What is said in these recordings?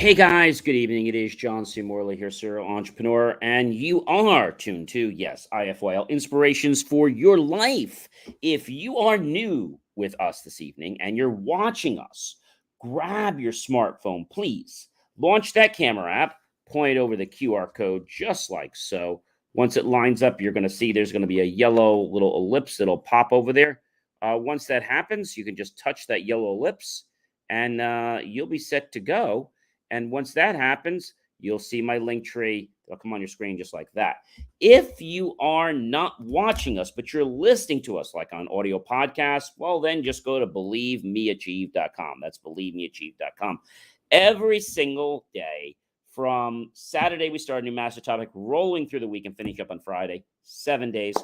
Hey guys, good evening. It is John C. Morley here, serial entrepreneur, and you are tuned to, yes, IFYL, Inspirations for Your Life. If you are new with us this evening and you're watching us, grab your smartphone, please. Launch that camera app, point over the QR code just like so. Once it lines up, you're going to see there's going to be a yellow little ellipse that'll pop over there. Once that happens, you can just touch that yellow ellipse and you'll be set to go. And once that happens, you'll see my link tree. It'll come on your screen just like that. If you are not watching us, but you're listening to us like on audio podcast, well, then just go to believemeachieve.com. That's believemeachieve.com. Every single day from Saturday, we start a new master topic, rolling through the week and finish up on Friday. 7 days.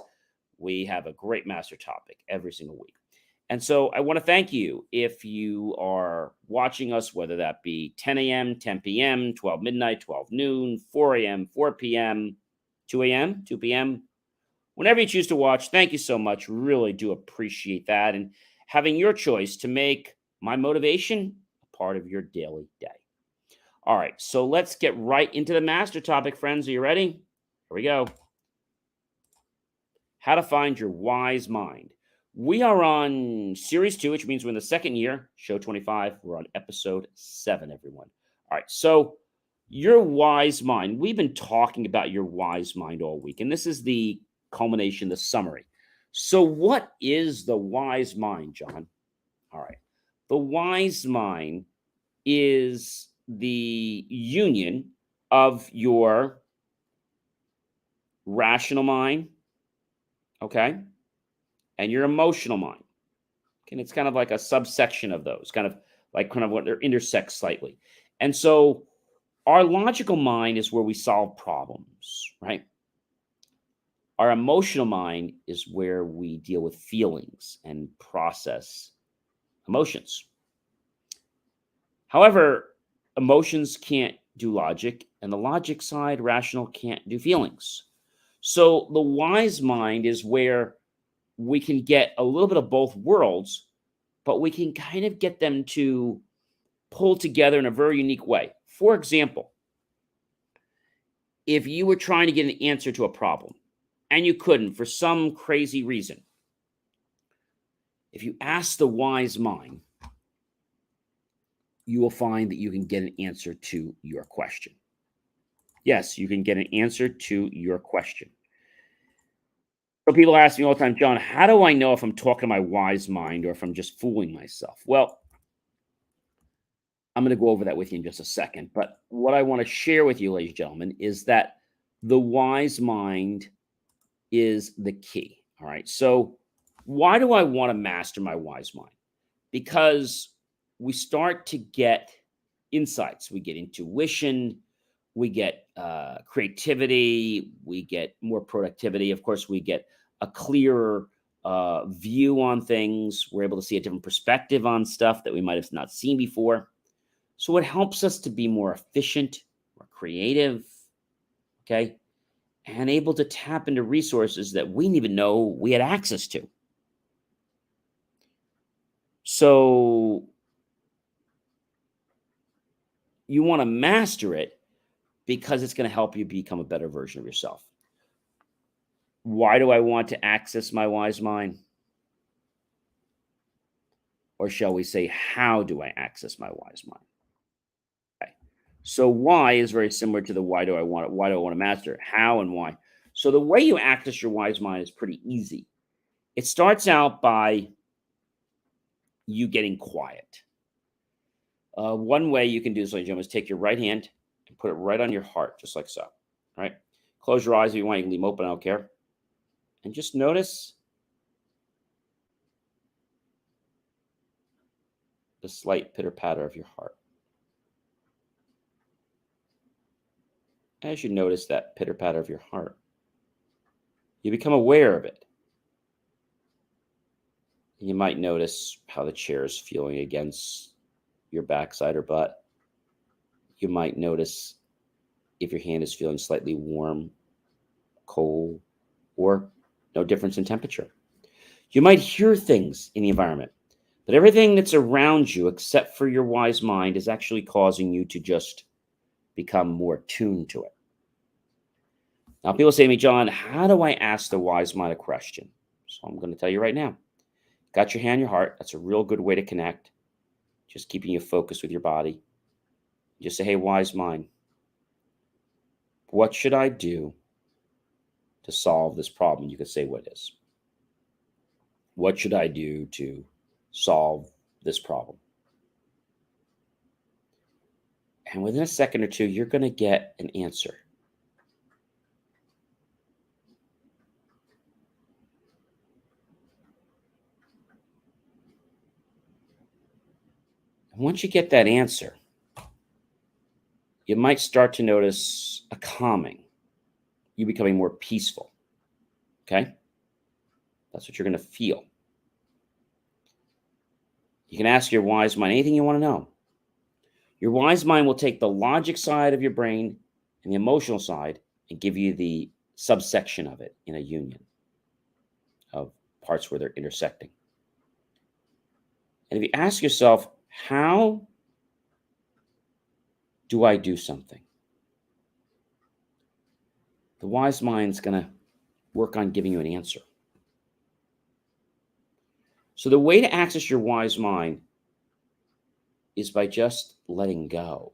We have a great master topic every single week. And so I want to thank you if you are watching us, whether that be 10 a.m., 10 p.m., 12 midnight, 12 noon, 4 a.m., 4 p.m., 2 a.m., 2 p.m., whenever you choose to watch. Thank you so much. Really do appreciate that. And having your choice to make my motivation a part of your daily day. All right, so let's get right into the master topic, friends. Are you ready? Here we go. How to find your wise mind. We are on series 2, which means we're in the second year, show 25. We're on episode 7, everyone. All right, so your wise mind. We've been talking about your wise mind all week, and this is the culmination, the summary. So what is the wise mind, John? All right, the wise mind is the union of your rational mind, okay, and your emotional mind. And it's kind of like a subsection of those, kind of what they intersect slightly. And so our logical mind is where we solve problems, right? Our emotional mind is where we deal with feelings and process emotions. However, emotions can't do logic, and the logic side, rational, can't do feelings. So the wise mind is where we can get a little bit of both worlds, but we can kind of get them to pull together in a very unique way. For example, if you were trying to get an answer to a problem and you couldn't for some crazy reason, if you ask the wise mind, you will find that you can get an answer to your question. Yes, you can get an answer to your question. So people ask me all the time, John, how do I know if I'm talking to my wise mind or if I'm just fooling myself? Well, I'm going to go over that with you in just a second. But what I want to share with you, ladies and gentlemen, is that the wise mind is the key. All right. So why do I want to master my wise mind? Because we start to get insights. We get intuition. We get creativity. We get more productivity. Of course, we get a clearer view on things. We're able to see a different perspective on stuff that we might have not seen before. So it helps us to be more efficient, more creative, okay, and able to tap into resources that we didn't even know we had access to. So you want to master it because it's going to help you become a better version of yourself. Why do I want to access my wise mind? Or shall we say, how do I access my wise mind? Okay. So why is very similar to the why do I want it? Why do I want to master it? How and why? So the way you access your wise mind is pretty easy. It starts out by you getting quiet. One way you can do this, ladies and gentlemen, is take your right hand and put it right on your heart, just like so. All right. Close your eyes if you want. You can leave them open. I don't care. And just notice the slight pitter-patter of your heart. As you notice that pitter-patter of your heart, you become aware of it. You might notice how the chair is feeling against your backside or butt. You might notice if your hand is feeling slightly warm, cold, or no difference in temperature. You might hear things in the environment, but everything that's around you, except for your wise mind, is actually causing you to just become more tuned to it. Now, people say to me, John, how do I ask the wise mind a question? So I'm going to tell you right now. Got your hand, your heart. That's a real good way to connect. Just keeping you focused with your body. Just say, hey, wise mind, what should I do to solve this problem? You could say what it is. What should I do to solve this problem? And within a second or two, you're going to get an answer. And once you get that answer, you might start to notice a calming, you becoming more peaceful. Okay? That's what you're going to feel. You can ask your wise mind anything you want to know. Your wise mind will take the logic side of your brain and the emotional side and give you the subsection of it in a union of parts where they're intersecting. And if you ask yourself, how do I do something? The wise mind's going to work on giving you an answer. So the way to access your wise mind is by just letting go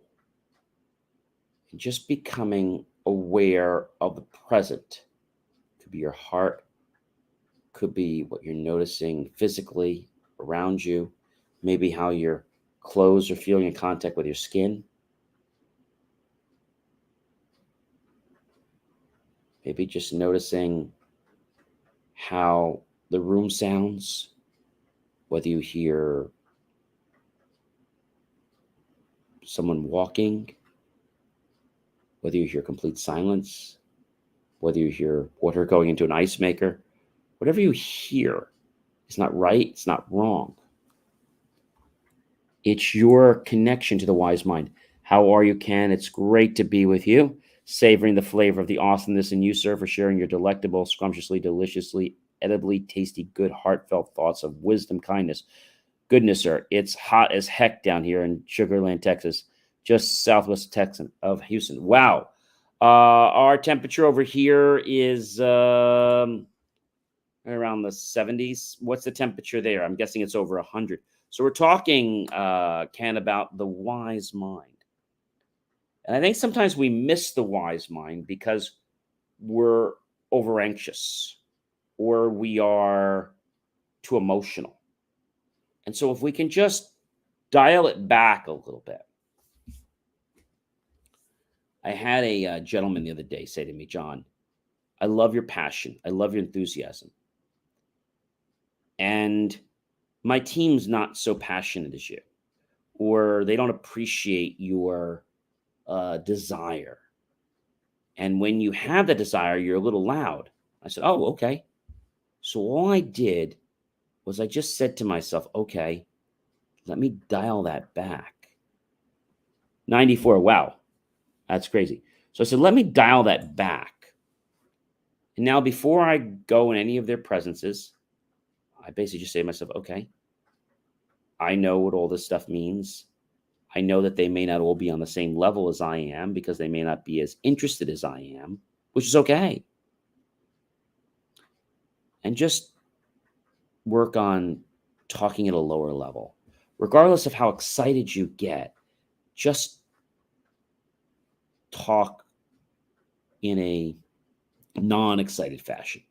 and just becoming aware of the present. Could be your heart, could be what you're noticing physically around you, maybe how your clothes are feeling in contact with your skin. Maybe just noticing how the room sounds, whether you hear someone walking, whether you hear complete silence, whether you hear water going into an ice maker. Whatever you hear is not right, it's not wrong. It's your connection to the wise mind. How are you, Ken? It's great to be with you. Savoring the flavor of the awesomeness in you, sir, for sharing your delectable, scrumptiously, deliciously, edibly tasty, good, heartfelt thoughts of wisdom, kindness. Goodness, sir, it's hot as heck down here in Sugar Land, Texas, just southwest of Houston. Wow. Our temperature over here is around the 70s. What's the temperature there? I'm guessing it's over 100. So we're talking, Ken, about the wise mind. And I think sometimes we miss the wise mind because we're over anxious or we are too emotional. And so if we can just dial it back a little bit. I had a gentleman the other day say to me, John, I love your passion. I love your enthusiasm. And my team's not so passionate as you, or they don't appreciate your desire. And when you have the desire, you're a little loud. I said, oh, okay. So all I did was I just said to myself, okay, let me dial that back. 94, wow, that's crazy. So I said, let me dial that back. And now before I go in any of their presences, I basically just say to myself, okay, I know what all this stuff means. I know that they may not all be on the same level as I am because they may not be as interested as I am, which is okay. And just work on talking at a lower level. Regardless of how excited you get, just talk in a non-excited fashion.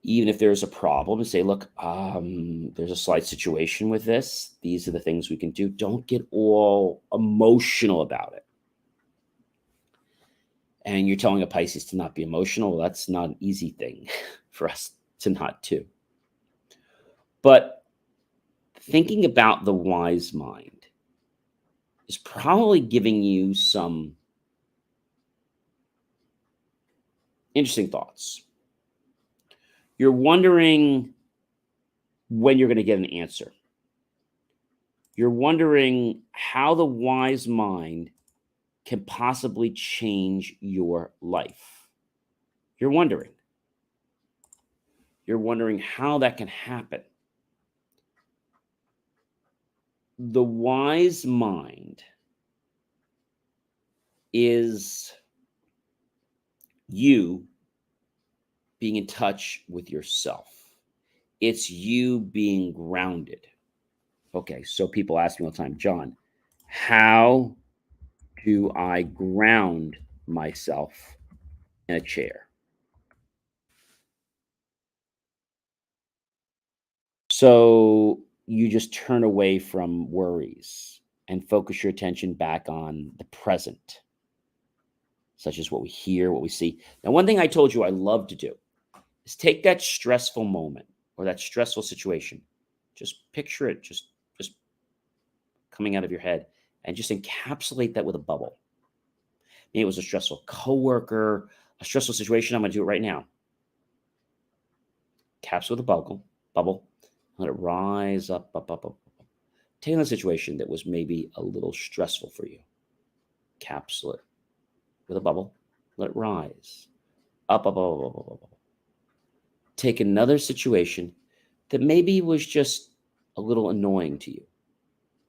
Even if there's a problem, say, look, there's a slight situation with this. These are the things we can do. Don't get all emotional about it. And you're telling a Pisces to not be emotional. Well, that's not an easy thing for us to not do. But thinking about the wise mind is probably giving you some interesting thoughts. You're wondering when you're going to get an answer. You're wondering how the wise mind can possibly change your life. You're wondering. You're wondering how that can happen. The wise mind is you being in touch with yourself. It's you being grounded. Okay, so people ask me all the time, John, how do I ground myself in a chair? So you just turn away from worries and focus your attention back on the present, such as what we hear, what we see. Now, one thing I told you I love to do is take that stressful moment or that stressful situation, just picture it just coming out of your head and just encapsulate that with a bubble. Maybe it was a stressful coworker, a stressful situation. I'm going to do it right now. Capsule the bubble, let it rise up, up, up, up. Take on a situation that was maybe a little stressful for you. Capsule it with a bubble, let it rise up, up, up, up, up, up, up. Take another situation that maybe was just a little annoying to you.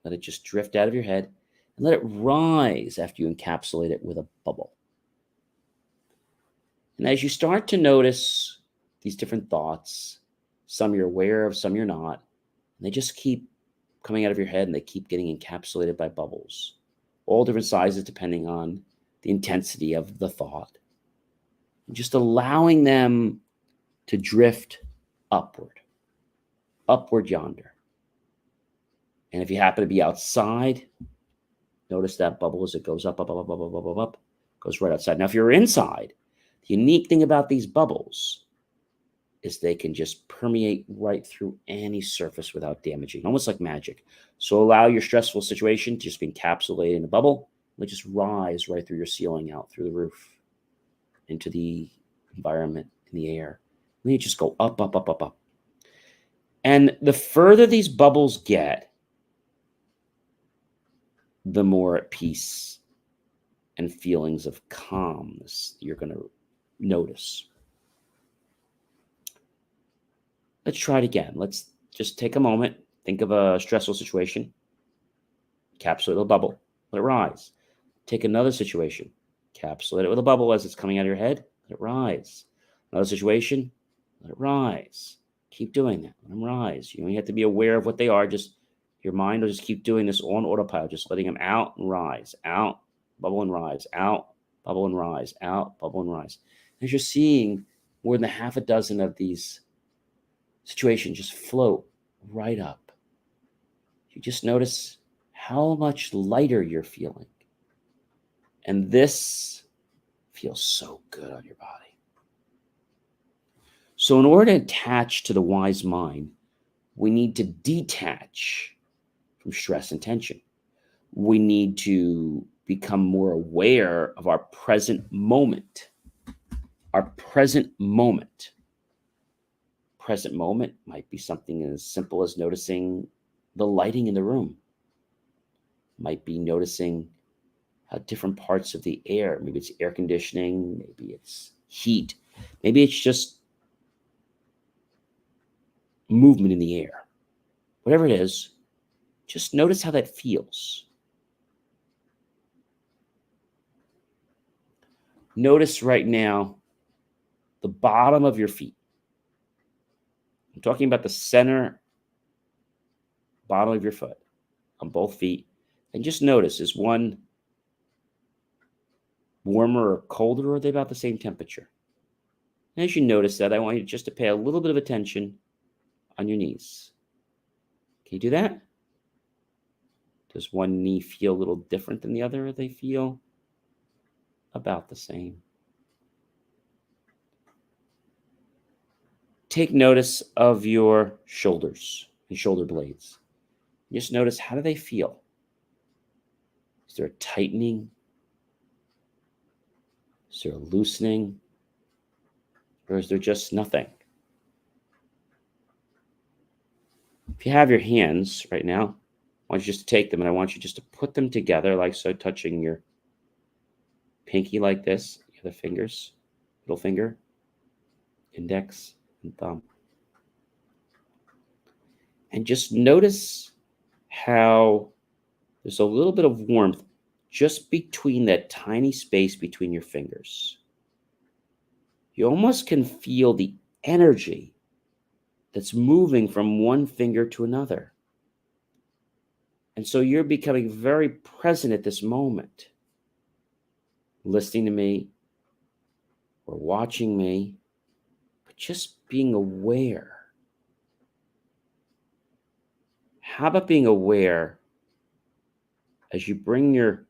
Let it just drift out of your head and let it rise after you encapsulate it with a bubble. And as you start to notice these different thoughts, some you're aware of, some you're not, and they just keep coming out of your head and they keep getting encapsulated by bubbles, all different sizes depending on the intensity of the thought. And just allowing them to drift upward yonder. And if you happen to be outside, notice that bubble as it goes up, up, up, up, up, up, up, up, up, goes right outside. Now, if you're inside, the unique thing about these bubbles is they can just permeate right through any surface without damaging, almost like magic. So allow your stressful situation to just be encapsulated in a bubble. Let it just rise right through your ceiling, out through the roof, into the environment, in the air. Then you just go up, up, up, up, up. And the further these bubbles get, the more at peace and feelings of calmness you're going to notice. Let's try it again. Let's just take a moment. Think of a stressful situation. Capsulate the bubble. Let it rise. Take another situation. Capsulate it with a bubble as it's coming out of your head. Let it rise. Another situation. Let it rise. Keep doing that. Let them rise. You only have to be aware of what they are. Just your mind will just keep doing this on autopilot, just letting them out and rise, out, bubble and rise, out, bubble and rise, out, bubble and rise. As you're seeing more than half a dozen of these situations just float right up, you just notice how much lighter you're feeling. And this feels so good on your body. So in order to attach to the wise mind, we need to detach from stress and tension. We need to become more aware of our present moment. Our present moment. Present moment might be something as simple as noticing the lighting in the room. Might be noticing how different parts of the air, maybe it's air conditioning, maybe it's heat, maybe it's just movement in the air. Whatever it is, just notice how that feels. Notice right now the bottom of your feet. I'm talking about the center bottom of your foot on both feet. And just notice, is one warmer or colder, or are they about the same temperature? And as you notice that, I want you just to pay a little bit of attention on your knees. Can you do that? Does one knee feel a little different than the other, or they feel about the same? Take notice of your shoulders and shoulder blades. Just notice, how do they feel? Is there a tightening? Is there a loosening? Or is there just nothing? If you have your hands right now, I want you just to take them and I want you just to put them together, like so, touching your pinky like this, the other fingers, middle finger, index, and thumb. And just notice how there's a little bit of warmth just between that tiny space between your fingers. You almost can feel the energy that's moving from one finger to another. And so you're becoming very present at this moment, listening to me or watching me, but just being aware. How about being aware as you bring your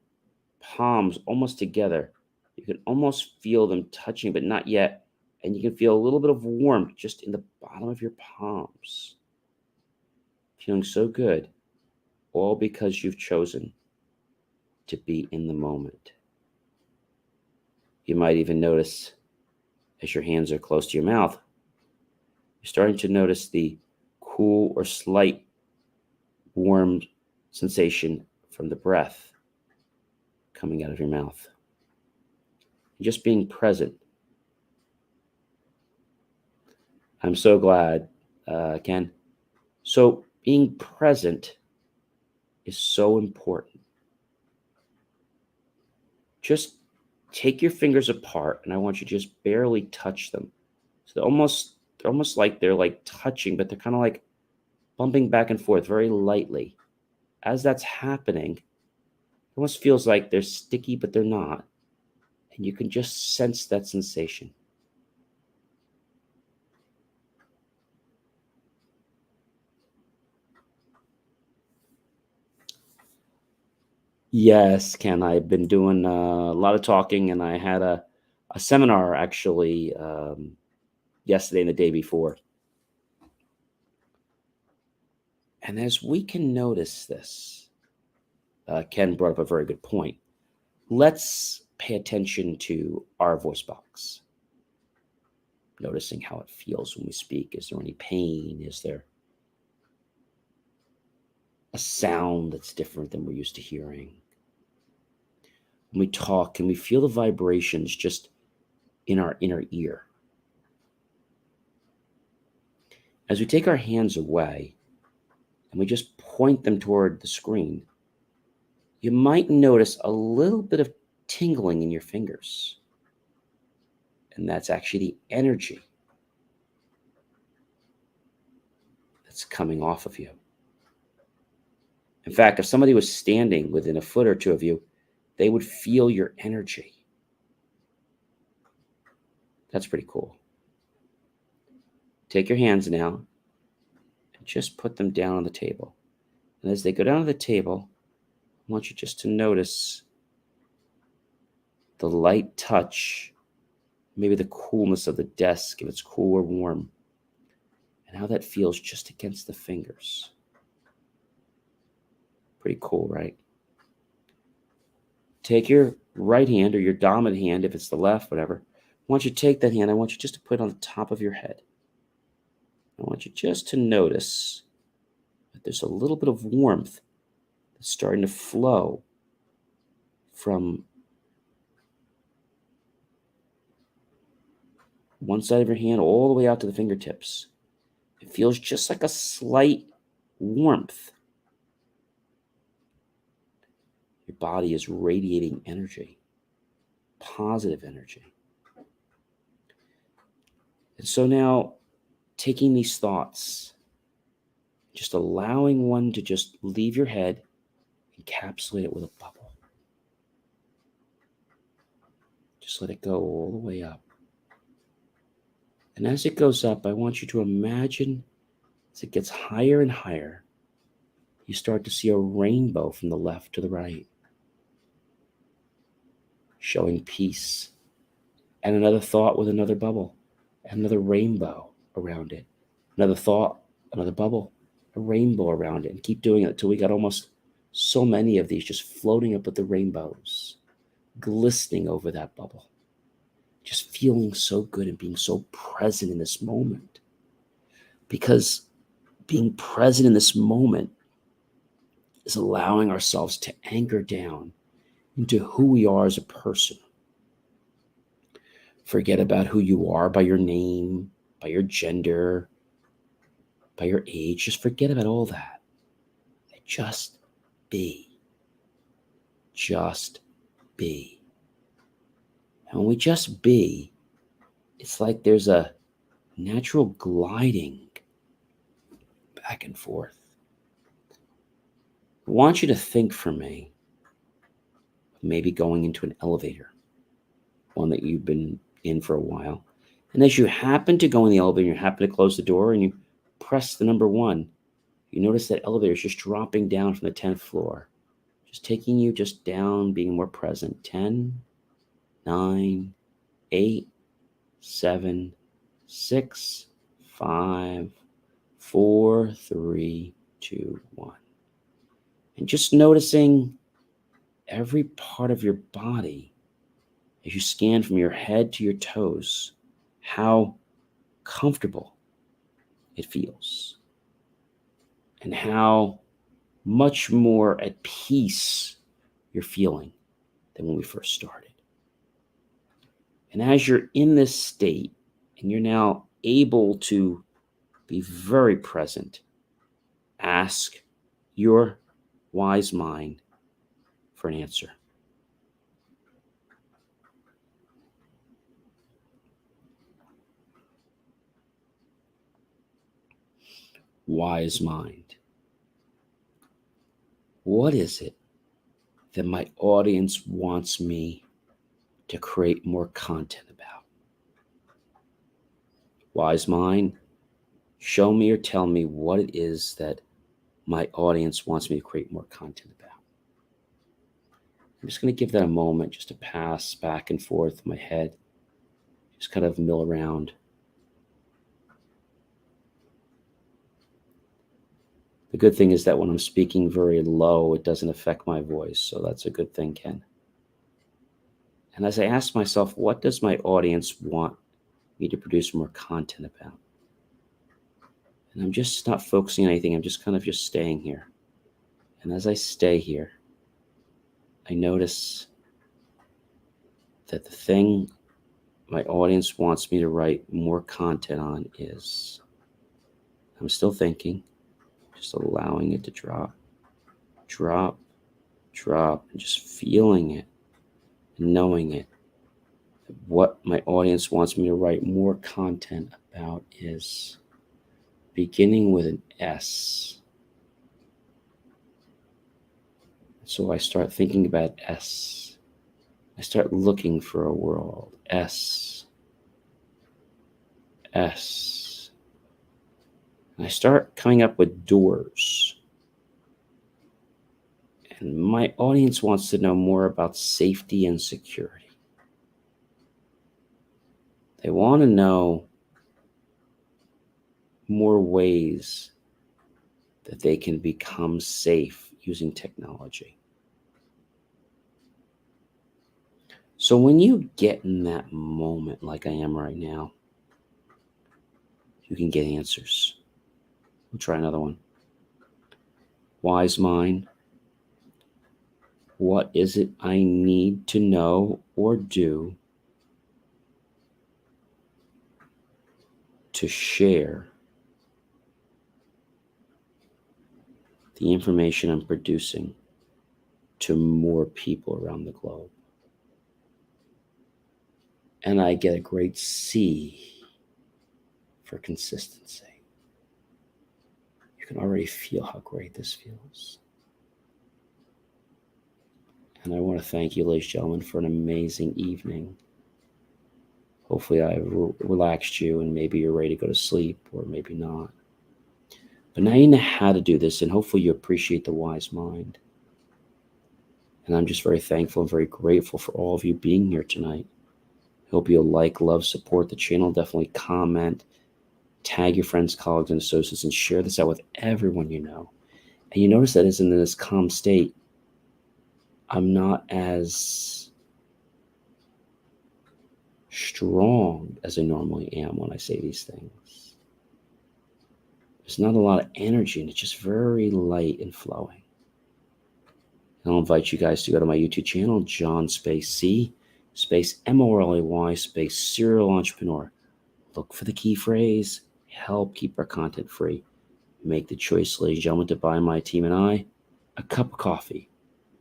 palms almost together? You can almost feel them touching, but not yet. And you can feel a little bit of warmth just in the bottom of your palms. Feeling so good, all because you've chosen to be in the moment. You might even notice as your hands are close to your mouth, you're starting to notice the cool or slight warm sensation from the breath coming out of your mouth. Just being present. I'm so glad, Ken. So being present is so important. Just take your fingers apart, and I want you to just barely touch them. So they're almost like they're like touching, but they're kind of like bumping back and forth very lightly. As that's happening, it almost feels like they're sticky, but they're not. And you can just sense that sensation. Yes, Ken, I've been doing a lot of talking, and I had a seminar actually yesterday and the day before. And as we can notice this, Ken brought up a very good point. Let's pay attention to our voice box, noticing how it feels when we speak. Is there any pain? Is there a sound that's different than we're used to hearing? When we talk, can we feel the vibrations just in our inner ear? As we take our hands away and we just point them toward the screen, you might notice a little bit of tingling in your fingers. And that's actually the energy that's coming off of you. In fact, if somebody was standing within a foot or two of you, they would feel your energy. That's pretty cool. Take your hands now and just put them down on the table. And as they go down to the table, I want you just to notice the light touch, maybe the coolness of the desk, if it's cool or warm, and how that feels just against the fingers. Pretty cool, right? Take your right hand or your dominant hand, if it's the left, whatever. I want you to take that hand. I want you just to put it on the top of your head. I want you just to notice that there's a little bit of warmth that's starting to flow from one side of your hand all the way out to the fingertips. It feels just like a slight warmth. Your body is radiating energy, positive energy. And so now, taking these thoughts, just allowing one to just leave your head, encapsulate it with a bubble. Just let it go all the way up. And as it goes up, I want you to imagine as it gets higher and higher, you start to see a rainbow from the left to the right, showing peace. And another thought with another bubble, another rainbow around it. Another thought, another bubble, a rainbow around it. And keep doing it until we got almost so many of these just floating up with the rainbows, glistening over that bubble. Just feeling so good and being so present in this moment. Because being present in this moment is allowing ourselves to anchor down into who we are as a person. Forget about who you are by your name, by your gender, by your age. Just forget about all that. I Just be. Just be. And when we just be, it's like there's a natural gliding back and forth. I want you to think for me, maybe going into an elevator, one that you've been in for a while. And as you happen to go in the elevator, you happen to close the door and you press the number 1, you notice that elevator is just dropping down from the 10th floor, just taking you just down, being more present. 10, 9, 8, 7, 6, 5, 4, 3, 2, 1. And just noticing every part of your body as you scan from your head to your toes, how comfortable it feels and how much more at peace you're feeling than when we first started. And as you're in this state and you're now able to be very present, ask your wise mind for an answer. Wise mind, what is it that my audience wants me to create more content about? Wise mind, show me or tell me what it is that my audience wants me to create more content about. I'm just going to give that a moment just to pass back and forth in my head, just kind of mill around. The good thing is that when I'm speaking very low, it doesn't affect my voice. So that's a good thing, Ken. And as I ask myself, what does my audience want me to produce more content about? And I'm just not focusing on anything. I'm just kind of just staying here. And as I stay here, I notice that the thing my audience wants me to write more content on is, I'm still thinking, just allowing it to drop, drop, drop, and just feeling it and knowing it. What my audience wants me to write more content about is beginning with an S. So I start thinking about S. I start looking for a world. S. S. And I start coming up with doors. And my audience wants to know more about safety and security. They want to know more ways that they can become safe using technology. So when you get in that moment like I am right now, you can get answers. We'll try another one. Wise mind, what is it I need to know or do to share the information I'm producing to more people around the globe? And I get a great C for consistency. You can already feel how great this feels. And I want to thank you, ladies and gentlemen, for an amazing evening. Hopefully I relaxed you and maybe you're ready to go to sleep or maybe not. But now you know how to do this, and hopefully you appreciate the wise mind. And I'm just very thankful and very grateful for all of you being here tonight. I hope you'll like, love, support the channel. Definitely comment, tag your friends, colleagues, and associates, and share this out with everyone you know. And you notice that as in this calm state, I'm not as strong as I normally am when I say these things. There's not a lot of energy, and it's just very light and flowing. And I'll invite you guys to go to my YouTube channel, John space C space MORLEY space serial entrepreneur. Look for the key phrase, help keep our content free. Make the choice, ladies and gentlemen, to buy my team and I a cup of coffee,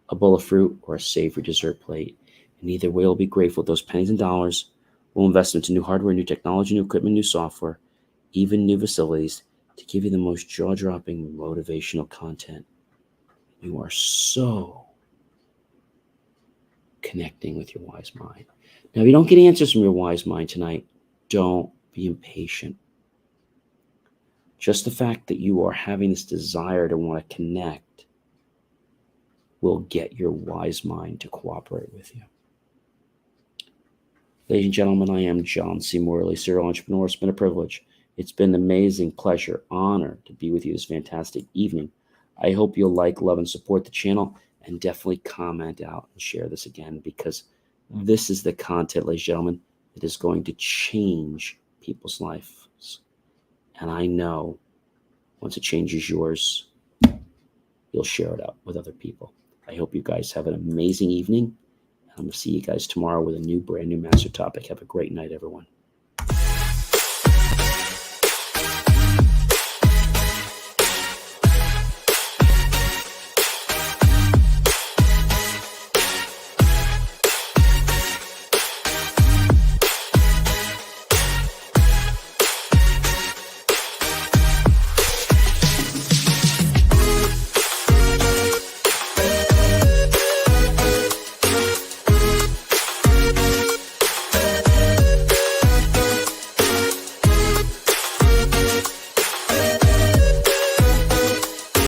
a bowl of fruit, or a savory dessert plate. And either way, we'll be grateful. Those pennies and dollars we'll invest into new hardware, new technology, new equipment, new software, even new facilities to give you the most jaw-dropping motivational content. You are so connecting with your wise mind. Now, if you don't get answers from your wise mind tonight, don't be impatient. Just the fact that you are having this desire to want to connect will get your wise mind to cooperate with you. Ladies and gentlemen, I am John C. Morley, serial entrepreneur. It's been a privilege. It's been an amazing pleasure, honor to be with you this fantastic evening. I hope you'll like, love, and support the channel, and definitely comment out and share this again, because this is the content, ladies and gentlemen, that is going to change people's lives. And I know once it changes yours, you'll share it out with other people. I hope you guys have an amazing evening. I'm going to see you guys tomorrow with a brand new master topic. Have a great night, everyone.